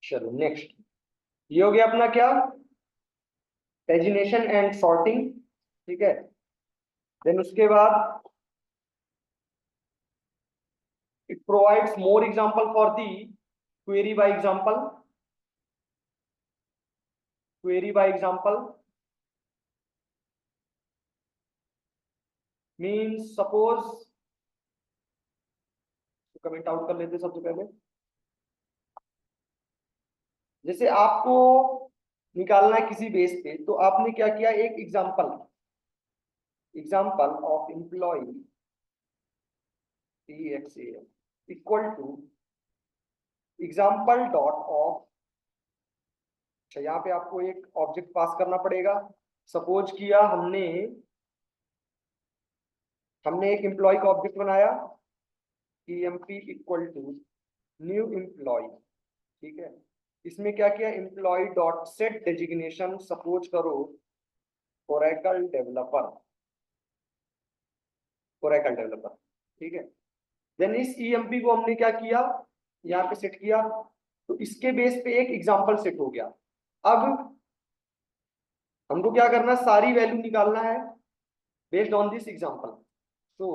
चलो नेक्स्ट, ये हो गया अपना क्या, पेजिनेशन एंड सॉर्टिंग। ठीक है, देन उसके बाद it provides more example for the query by example. Query by example means suppose, comment out कर लेते सबसे पहले। जैसे आपको निकालना है किसी बेस पे, तो आपने क्या किया, एक example, example of employee EXAM equal to example dot of. अच्छा, यहाँ पे आपको एक ऑब्जेक्ट पास करना पड़ेगा। सपोज किया हमने हमने एक एम्प्लॉय का ऑब्जेक्ट बनाया, EMP equal to new employee. ठीक है, इसमें क्या किया, employee dot set designation, suppose करो ओरेकल डेवलपर, ओरेकल डेवलपर। ठीक है, देन इस EMP को हमने क्या किया, यहाँ पे सेट किया, तो इसके बेस पे एक एग्जांपल सेट हो गया। अब हमको क्या करना है, सारी वैल्यू निकालना है based on this example. So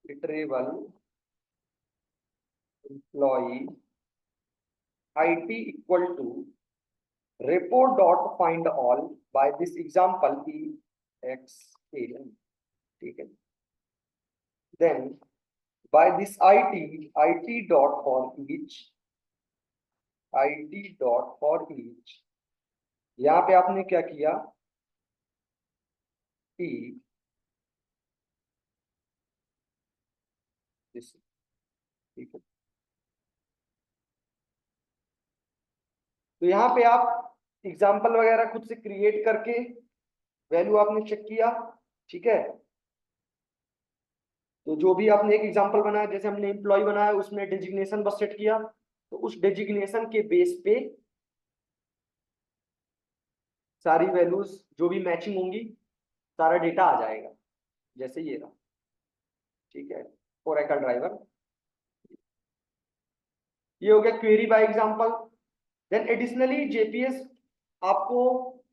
iterable employee IT equal to repo dot find all by this example EXAM। ठीक है, then by this IT dot for each, IT dot for each, यहाँ पे आपने क्या किया, E this। ठीक है, तो यहाँ पे आप एग्जाम्पल वगैरह खुद से क्रिएट करके वैल्यू आपने चेक किया। ठीक है, तो जो भी आपने एक एग्जांपल बनाया, जैसे हमने एम्प्लॉय बनाया, उसमें डेजिग्नेशन बस सेट किया, तो उस डेजिग्नेशन के बेस पे सारी वैल्यूज जो भी मैचिंग होंगी, सारा डेटा आ जाएगा, जैसे ये रहा। ठीक है, ओरेकल ड्राइवर, ये हो गया query by example. Then additionally JPS आपको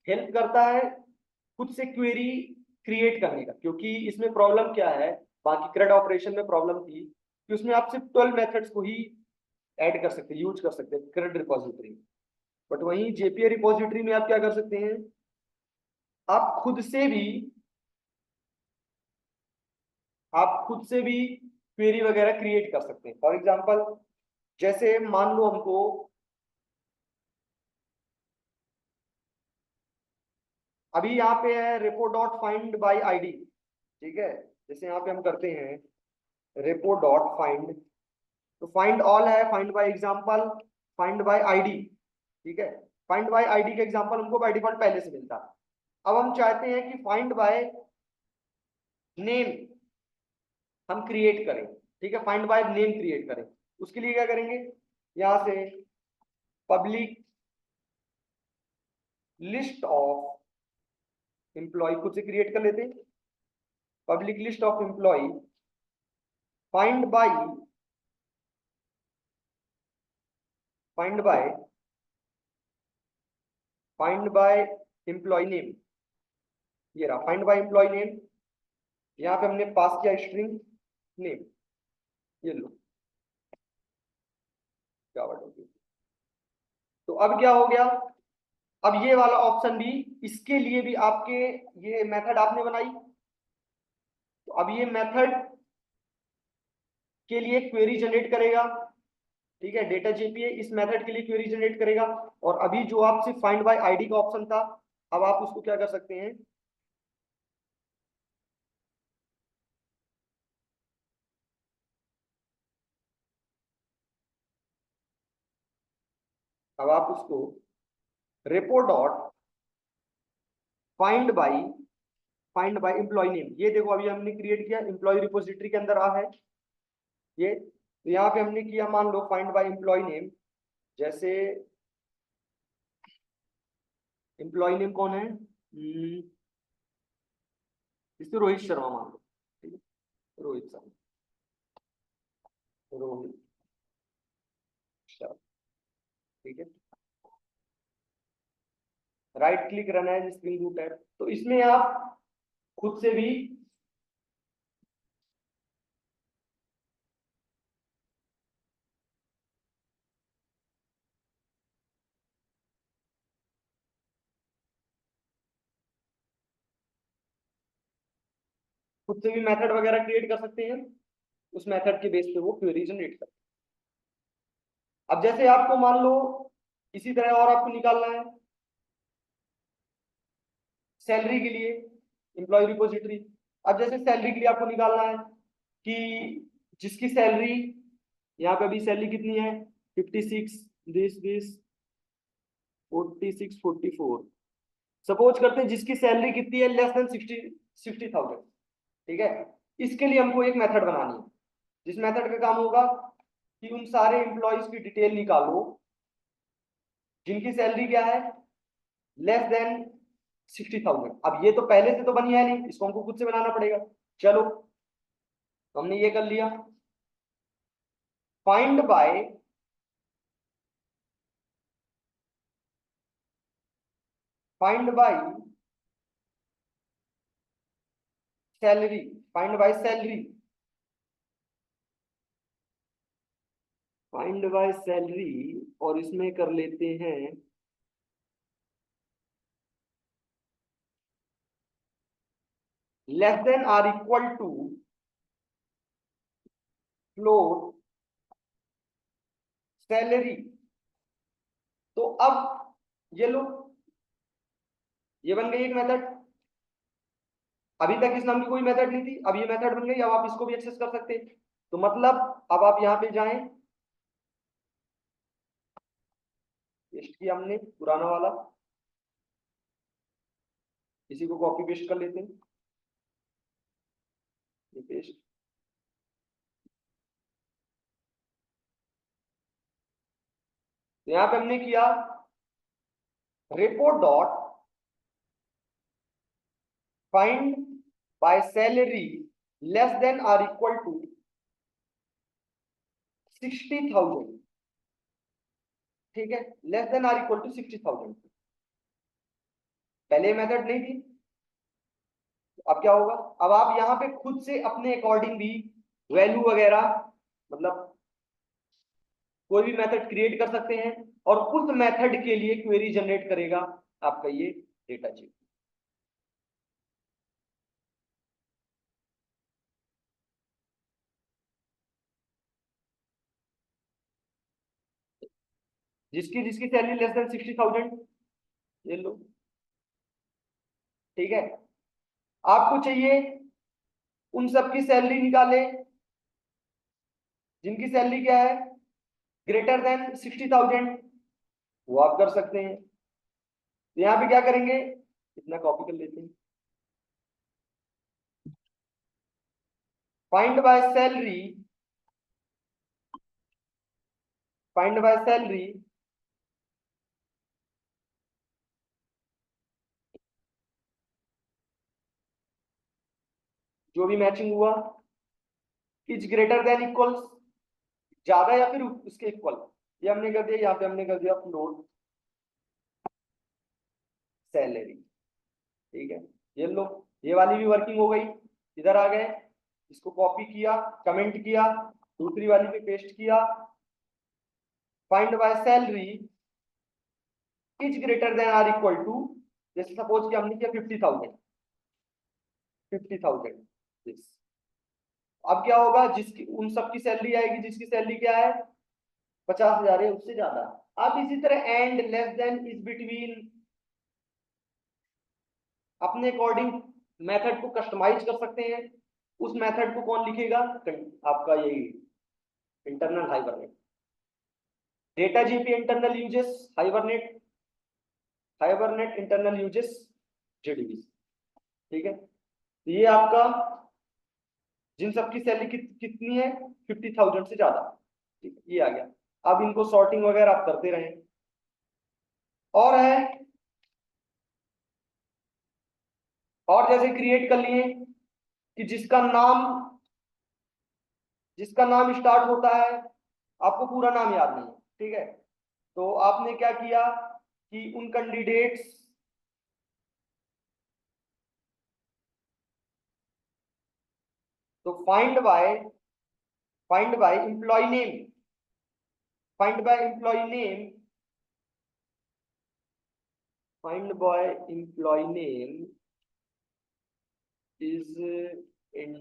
हेल्प करता है खुद से क्वेरी क्रिएट करने का, क्योंकि इसमें प्रॉब्लम क्या है, बाकी CRUD ऑपरेशन में प्रॉब्लम थी कि उसमें आप सिर्फ 12 मेथड्स को ही ऐड कर सकते, यूज कर सकते हैं CRUD रिपोजिटरी में। बट वहीं JPA रिपोजिटरी में आप क्या कर सकते हैं, आप खुद से भी क्वेरी वगैरह क्रिएट कर सकते हैं। फॉर एग्जांपल, जैसे मान लो हमको अभी यहाँ पे है repo dot find bye ID। ठीक है, जैसे यहाँ पे हम करते हैं रेपो डॉट फाइंड, तो फाइंड ऑल है, find by example, find by ID। ठीक है, फाइंड बाय ID का एग्जांपल हमको बाय डिफॉल्ट पहले से मिलता है। अब हम चाहते हैं कि फाइंड बाय नेम हम क्रिएट करें। ठीक है, फाइंड बाय नेम क्रिएट करें, उसके लिए क्या करेंगे, यहां से पब्लिक लिस्ट ऑफ एम्प्लॉय खुद से क्रिएट कर लेते हैं, public list of employee find by find by find by employee name. ये रहा फाइंड बाय एम्प्लॉय नेम, यहाँ पे हमने पास किया स्ट्रिंग नेम, ये लो जावा डॉट। तो अब क्या हो गया, अब ये वाला ऑप्शन भी, इसके लिए भी आपके ये मेथड आपने बनाई, तो अब ये मेथड के लिए क्वेरी जनरेट करेगा। ठीक है, डेटा JPA इस मेथड के लिए क्वेरी जनरेट करेगा। और अभी जो आपसे फाइंड बाय ID का ऑप्शन था, अब आप उसको क्या कर सकते हैं, अब आप उसको repo dot find by employee name, ये देखो अभी हमने क्रिएट किया, एम्प्लॉय रिपोजिटरी के अंदर आ है ये, तो यहाँ पे हमने किया मान लो फाइंड बाय एम्प्लॉय नेम। जैसे एम्प्लॉय नेम कौन है, इससे रोहित शर्मा मान लो। ठीक है, रोहित शर्मा, रोहित शर्मा। ठीक है, राइट क्लिक रन है स्प्रिंग बूट ऐप, तो इसमें आप खुद से भी मेथड वगैरह क्रिएट कर सकते हैं, उस मेथड के बेस पे वो क्वेरी जनरेट कर। अब जैसे आपको मान लो इसी तरह और आपको निकालना है सैलरी के लिए, एम्प्लॉय रिपोजिटरी। अब जैसे सैलरी के लिए आपको निकालना है कि जिसकी सैलरी, यहाँ पे अभी सैलरी कितनी है 56, दिस 46, 44, सपोज करते हैं जिसकी सैलरी कितनी है लेस देन 60,000। ठीक है, इसके लिए हमको एक मेथड बनानी है, जिस मेथड का काम होगा कि उन सारे एम्प्लॉयज की डिटेल निकालो जिनकी सैलरी क्या है लेस देन 60,000। अब ये तो पहले से तो बनी है नहीं, इसको हमको खुद से बनाना पड़ेगा। चलो, तो हमने ये कर लिया। Find by salary, find by salary, find by salary, और इसमें कर लेते हैं less than or equal to float salary. तो अब ये लो, ये बन गई एक मेथड। अभी तक इस नाम की कोई मेथड नहीं थी, अब ये मेथड बन गई, अब आप इसको भी एक्सेस कर सकते हैं। तो मतलब अब आप यहाँ पे जाएं, पेस्ट किया हमने पुराना वाला, इसी को कॉपी पेस्ट कर लेते हैं, ये पेस्ट। तो यहाँ पे हमने किया report dot find by salary less than or equal to 60,000। ठीक है, less than or equal to 60,000। पहले मेथड नहीं थी, अब क्या होगा, अब आप यहाँ पे खुद से अपने अकॉर्डिंग भी वैल्यू वगैरह, मतलब कोई भी मेथड क्रिएट कर सकते हैं, और उस मेथड के लिए क्वेरी जनरेट करेगा आपका ये डेटा जीपी। जिसकी जिसकी सैलरी लेस देन 60,000, ये लो। ठीक है, आपको चाहिए उन सबकी सैलरी निकाले जिनकी सैलरी क्या है ग्रेटर देन 60,000, वो आप कर सकते हैं। तो यहाँ पे क्या करेंगे, इतना कॉपी कर लेते हैं, find by salary, find by salary जो भी मैचिंग हुआ इज ग्रेटर देन इक्वल्स, ज्यादा या फिर उसके इक्वल, ये हमने कर दिया, यहाँ पे हमने कर दिया फ्लोट सैलरी। ठीक है, ये लो, ये वाली भी वर्किंग हो गई। इधर आ गए, इसको कॉपी किया, कमेंट किया, दूसरी वाली पे पेस्ट किया, find by salary is greater than or equal to, जैसे सपोज कि हमने किया 50,000, 50,000 दिस। अब क्या होगा, जिसकी उन सबकी सैलरी आएगी जिसकी सैलरी क्या है 50,000 है, उससे ज्यादा। आप इसी तरह and less than is between अपने अकॉर्डिंग मेथड को कस्टमाइज कर सकते हैं। उस मेथड को कौन लिखेगा, आपका यही internal hibernate, data JP internal uses hibernate, hibernate internal uses JDB. ठीक है, तो ये आपका जिन सबकी सैलरी कितनी है 50,000 से ज्यादा। ठीक है, ये आ गया। अब इनको सॉर्टिंग वगैरह आप करते रहें। और है, और जैसे क्रिएट कर लिए कि जिसका नाम स्टार्ट होता है, आपको पूरा नाम याद नहीं है, ठीक है, तो आपने क्या किया कि उन कैंडिडेट्स, तो find by employee name, find by employee name, find by employee name is in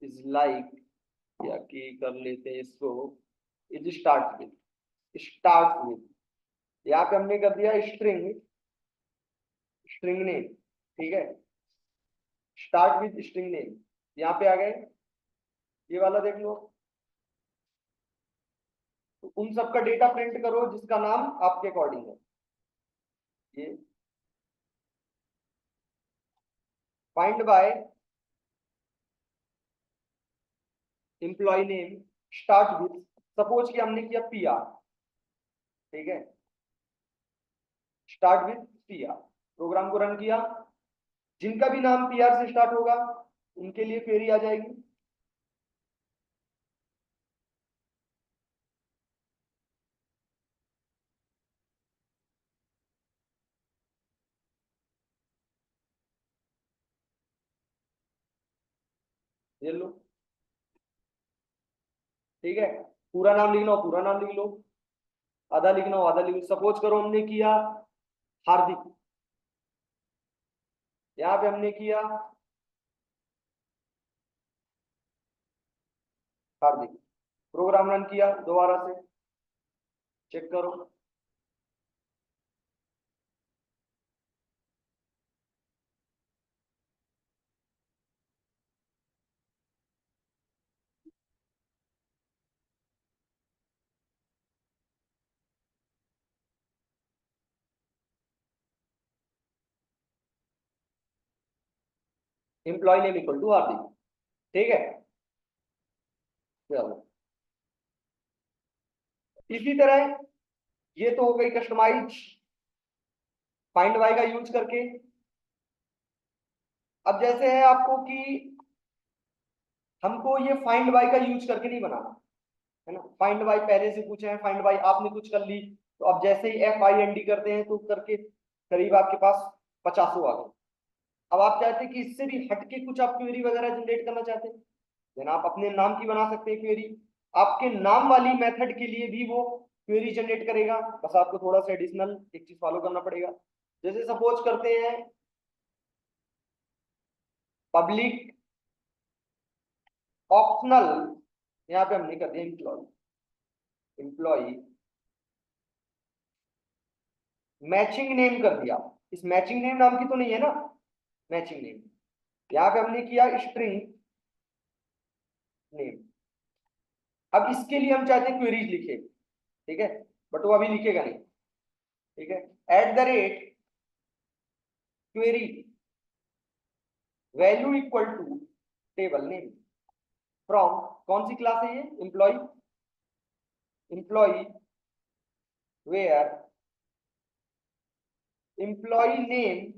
is like, या कि कर लेते हैं इसको, इज स्टार्ट विद, यहाँ पे हमने कर दिया स्ट्रिंग, स्ट्रिंग नेम, ठीक है, स्टार्ट विद स्ट्रिंग नेम। यहाँ पे आ गए, ये वाला देख लो, तो उन सबका डेटा प्रिंट करो जिसका नाम आपके अकॉर्डिंग है। ये find by employee name start with, suppose कि हमने किया पीआर, ठीक है, स्टार्ट विद पीआर, प्रोग्राम को रन किया, जिनका भी नाम पीआर से स्टार्ट होगा उनके लिए क्वेरी आ जाएगी। ये लो, ठीक है, पूरा नाम लिखना हो पूरा नाम लिख लो, आधा लिखना हो आधा लिख लो। सपोज करो हमने किया हार्दिक, यहाँ पे हमने किया हार्दिक, प्रोग्राम रन किया दोबारा से, चेक करो, एम्प्लॉय नेम इक्वल टू हार्दिक, ठीक है। चलो, इसी तरह ये तो हो गई कस्टमाइज फाइंड बाय का यूज करके। अब जैसे है आपको कि हमको ये फाइंड बाय का यूज करके नहीं बनाना है ना, फाइंड बाय पहले से पूछे हैं, फाइंड बाय आपने कुछ कर ली, तो अब जैसे ही FIND करते हैं तो करके करीब आपके पास 50 आ गए। अब आप चाहते हैं कि इससे भी हटके कुछ आप क्वेरी वगैरह जनरेट करना चाहते हैं, देन आप अपने नाम की बना सकते हैं क्वेरी, आपके नाम वाली मेथड के लिए भी वो क्वेरी जनरेट करेगा, बस आपको थोड़ा सा एडिशनल एक चीज फॉलो करना पड़ेगा। जैसे सपोज करते हैं पब्लिक ऑप्शनल, यहाँ पे हमने कर दिया एम्प्लॉय, एम्प्लॉय मैचिंग नेम कर दिया, इस मैचिंग नेम नाम की तो नहीं है ना, मैचिंग नेम, यहाँ पे हमने किया स्ट्रिंग नेम। अब इसके लिए हम चाहते हैं क्वेरीज लिखे, ठीक है, बट वो अभी लिखेगा नहीं, ठीक है, at the rate query value equal to table name from, कौन सी क्लास है ये, employee, employee where employee name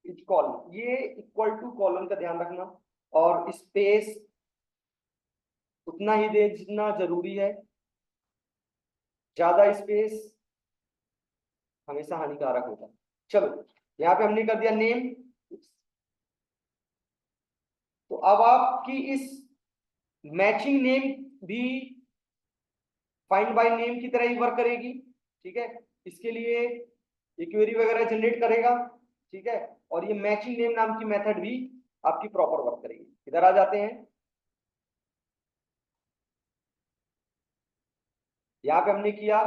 is colon, ये इक्वल टू कॉलन का ध्यान रखना, और स्पेस उतना ही दे जितना जरूरी है, ज्यादा स्पेस हमेशा हानिकारक होता है। चलो, यहाँ पे हमने कर दिया नेम, तो अब आपकी इस मैचिंग नेम भी फाइंड बाय नेम की तरह ही वर्क करेगी, ठीक है, इसके लिए ये क्वेरी वगैरह जनरेट करेगा, ठीक है, और ये मैचिंग नेम नाम की मेथड भी आपकी प्रॉपर वर्क करेगी। इधर आ जाते हैं, यहाँ पे हमने किया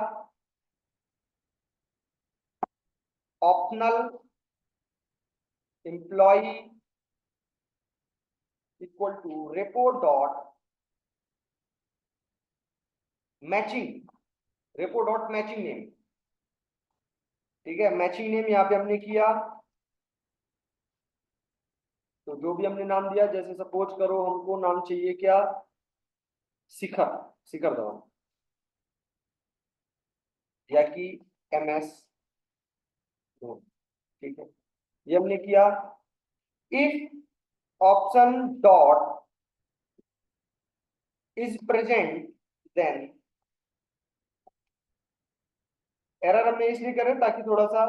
optional employee equal to repo dot matching, repo dot matching name, ठीक है, मैचिंग नेम यहाँ पे हमने किया, तो जो भी हमने नाम दिया, जैसे सपोज करो हमको नाम चाहिए क्या, शिखर, शिखर धवन, या कि MS धवन, ठीक है, ये हमने किया। If option dot is present then error हमने इसलिए करें ताकि थोड़ा सा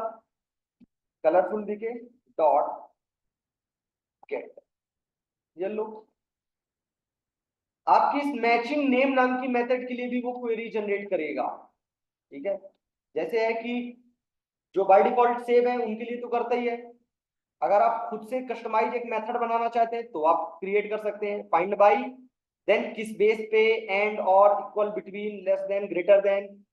कलरफुल दिखे। डॉट गेट, ये लो। आपकी इस मैचिंग नेम नाम की मेथड के लिए भी वो क्वेरी जनरेट करेगा। ठीक है, जैसे है कि जो बाय डिफॉल्ट सेव है उनके लिए तो करता ही है। अगर आप खुद से कस्टमाइज एक मेथड बनाना चाहते हैं तो आप क्रिएट कर सकते हैं। फाइंड बाय, देन किस बेस पे, एंड, और, equal, between, less than, greater than,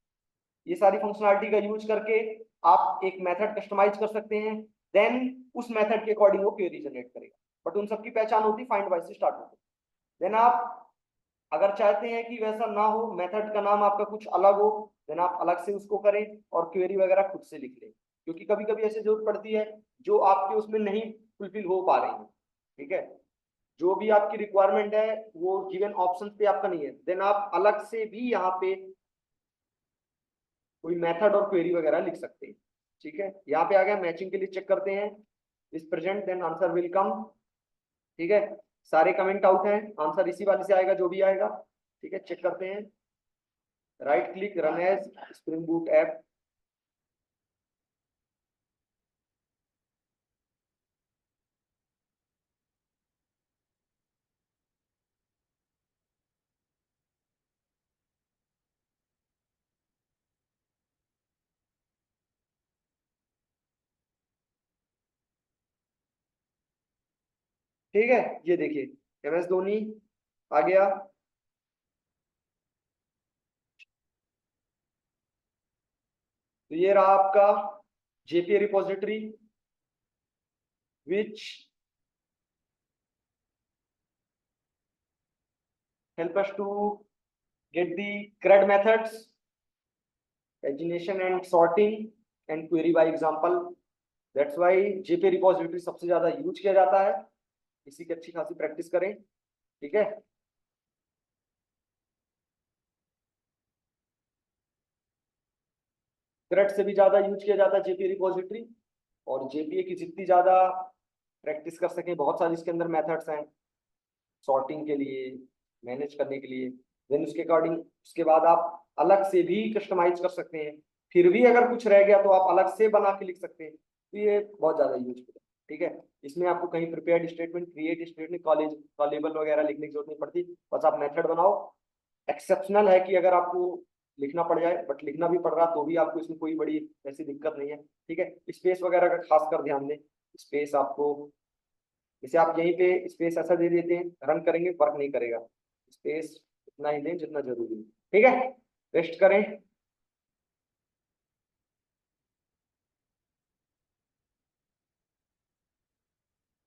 ये सारी फंक्शनलिटी का यूज करके आप एक मेथड कस्टमाइज कर सकते हैं। देन उस मेथड के अकॉर्डिंग वो क्वेरी जनरेट करेगा। बट उन सबकी पहचान होती है फाइंड बाय से स्टार्ट होती है। देन आप अगर चाहते हैं कि वैसा ना हो, मेथड का नाम आपका कुछ अलग हो, देन आप अलग से उसको करें और क्वेरी वगैरह खुद से लिख लें, क्योंकि कभी कभी ऐसे जरूरत पड़ती है जो आपके उसमें नहीं फुलफिल हो पा रही है। ठीक है, जो भी आपकी रिक्वायरमेंट है वो गिवन ऑप्शन पे आपका नहीं है, देन आप अलग से भी यहाँ पे कोई मेथड और क्वेरी वगैरह लिख सकते हैं। ठीक है, यहाँ पे आ गया मैचिंग के लिए चेक करते हैं is present, then answer will come. ठीक है, सारे कमेंट आउट हैं, आंसर इसी वाले से आएगा जो भी आएगा। ठीक है, चेक करते हैं। Right click, run as Spring Boot app. ठीक है, ये देखिए एम एस धोनी आ गया। तो ये रहा आपका JPA repository which help us to get the CRUD methods, pagination and sorting and query by example. That's why JP repository सबसे ज्यादा यूज किया जाता है। इसी की अच्छी खासी प्रैक्टिस करें। ठीक है, CRUD से भी ज्यादा यूज किया जाता है जेपी रिपोजिटरी। और जेपीए की जितनी ज्यादा प्रैक्टिस कर सकें, बहुत सारी इसके अंदर मेथड्स हैं सॉर्टिंग के लिए, मैनेज करने के लिए। देन उसके अकॉर्डिंग उसके बाद आप अलग से भी कस्टमाइज कर सकते हैं। फिर भी अगर कुछ रह गया तो आप अलग से बना के लिख सकते हैं। तो ये बहुत ज्यादा यूजफुल है। ठीक है, इसमें आपको कहीं prepared statement, create statement, callable वगैरह लिखने की जरूरत नहीं पड़ती। बस आप मेथड बनाओ। एक्सेप्शनल है कि अगर आपको लिखना पड़ जाए, बट लिखना भी पड़ रहा तो भी आपको इसमें कोई बड़ी ऐसी दिक्कत नहीं है। ठीक है, स्पेस वगैरह का खास कर ध्यान दें। स्पेस आपको, जैसे आप यहीं पे स्पेस ऐसा दे देते हैं, रन करेंगे वर्क नहीं करेगा। स्पेस इतना ही दें जितना जरूरी है। ठीक है, रेस्ट करें।